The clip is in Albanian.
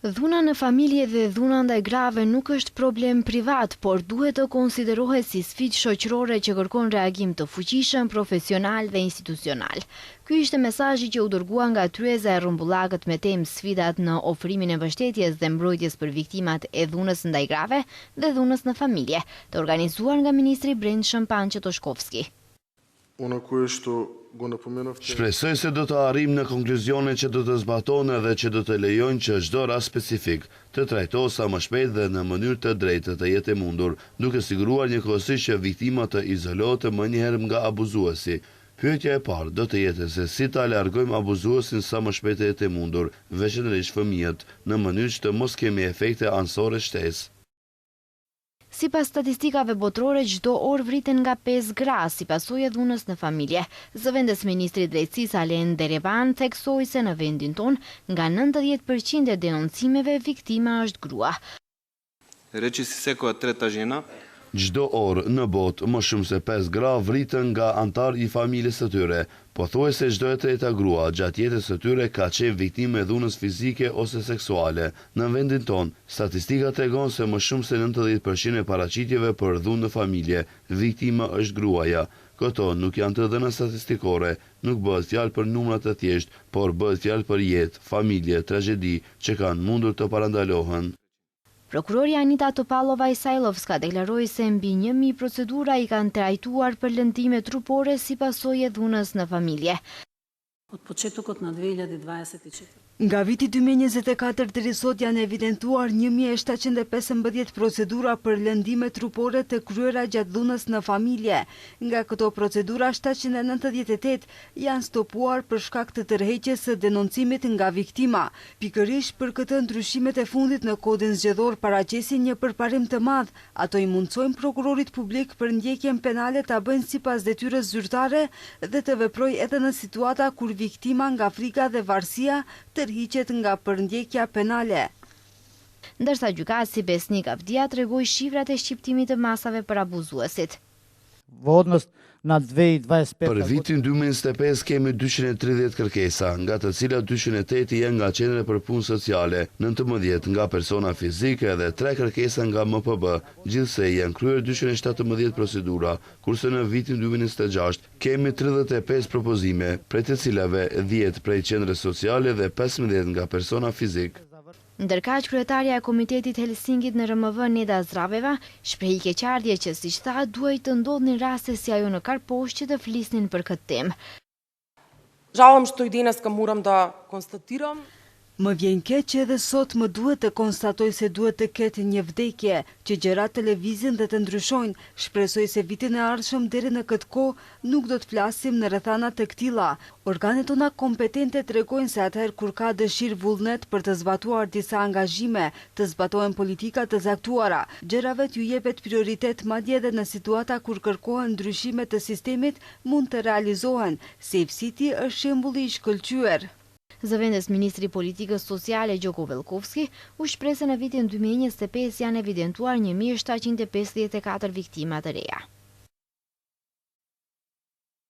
Dhuna në familje dhe dhuna ndaj grave nuk është problem privat, por duhet të konsiderohet si sfidë shoqërore që kërkon reagim të fuqishëm, profesional dhe institucional. Ky ishte mesazhi që u dërgua nga Tryeza e Rrumbullakët me temë sfidat në ofrimin e mbështetjes dhe mbrojtjes për viktimat e dhunës ndaj grave dhe dhunës në familje, të organizuar nga ministri i Brendshëm Panço Toshkovski. Shpresoj se do të arrijmë në konkluzione që do të zbatohen dhe që do të lejojnë që çdo rast specifik të trajtohet sa më shpejt dhe në mënyrë të drejtë të jetë e mundur, duke siguruar njëkohësisht që viktimat të izolohet mënjëherë nga abuzuesi. Pyetja e parë do të jetë se si ta largojmë abuzuesin sa më shpejt të jetë e mundur, veçanërisht fëmijët, në mënyrë që të mos kemi efekte anësore shtesë. Sipas statistikave botërore, çdo orë vriten nga 5 gra si pasojë e dhunës në familje. Zëvendës ministri i Drejtësisë Alen Derevan theksoi se në vendin ton, nga 90% e denoncimeve viktima është grua. Çdo orë në botë më shumë se 5 gra vriten nga antar i familjes së tyre. Pothuajse çdo e treta grua gjatë jetës së tyre ka qenë viktimë e dhunës fizike ose seksuale. Në vendin ton, statistika tregon se më shumë se 90% e paraqitjeve për dhunë në familje, viktima është gruaja. Këto nuk janë të dhëna statistikore, nuk bëhet fjalë për numra të thjeshtë, por bëhet fjalë për jetë, familje, tragjedi që kanë mundur të parandalohen. Prokurori Anita Topalova-Isajlovska deklaroi se mbi 1000 procedura i kanë trajtuar për lëndime trupore si pasojë e dhunës në familje. Nga viti 2024 deri sot janë evidentuar 1715 procedura për lëndime trupore të kryera gjatë dhunës në familje. Nga këto procedura 798 janë stopuar për shkak të tërheqjes së denoncimit nga viktima. Pikërisht për këtë ndryshimet e fundit në kodin zgjedhor paraqesin një përparim të madh. Ato i mundsojnë prokurorit publik për ndjekjen penale ta bëjnë sipas detyrës zyrtare dhe të veprojë edhe në situata kur viktima nga frika dhe varësia tërhiqet nga përndjekja penale. Ndërsa gjykatësi Besnik Avdia tregoi shifrat e shqiptimit të masave për abuzuesit. Për vitin 2025 kemi 230 kërkesa, nga të cilat 208 janë nga qendra për punë sociale, 19 nga persona fizike dhe 3 kërkesa nga MPB. Gjithsej janë kryer 217 procedura, kurse në vitin 2026 kemi 35 propozime, prej të cilave 10 prej qendrës sociale dhe 15 nga persona fizik. Ndërkaq, kryetarja e Komitetit Helsingit në RMV Neda Zdraveva shprehi keqardhje që, siç tha, duhet të ndodhin raste si ajo në Karposh që të flisnin për këtë temë. Žalom što i danas moram da konstatiram. Më vjen keq që edhe sot më duhet të konstatoj se duhet të ketë një vdekje, që gjërat të lëvizin dhe të ndryshojnë. Shpresoj se vitin e ardhshëm deri në këtë kohë nuk do të flasim në rrethana të këtilla. Organet tona kompetente tregojnë se atëherë kur ka dëshirë vullnet për të zbatuar disa angazhime, të zbatohen politika të zaktuara, gjërave t'ju jepet prioritet madje edhe në situata kur kërkohen ndryshime të sistemit mund të realizohen. Safe City është shembulli i shkëlqyer. Zëvendës ministri i politikës sociale Gjoko Velkovski u shpreh se në vitin 2025 janë evidentuar 1754 viktima të reja.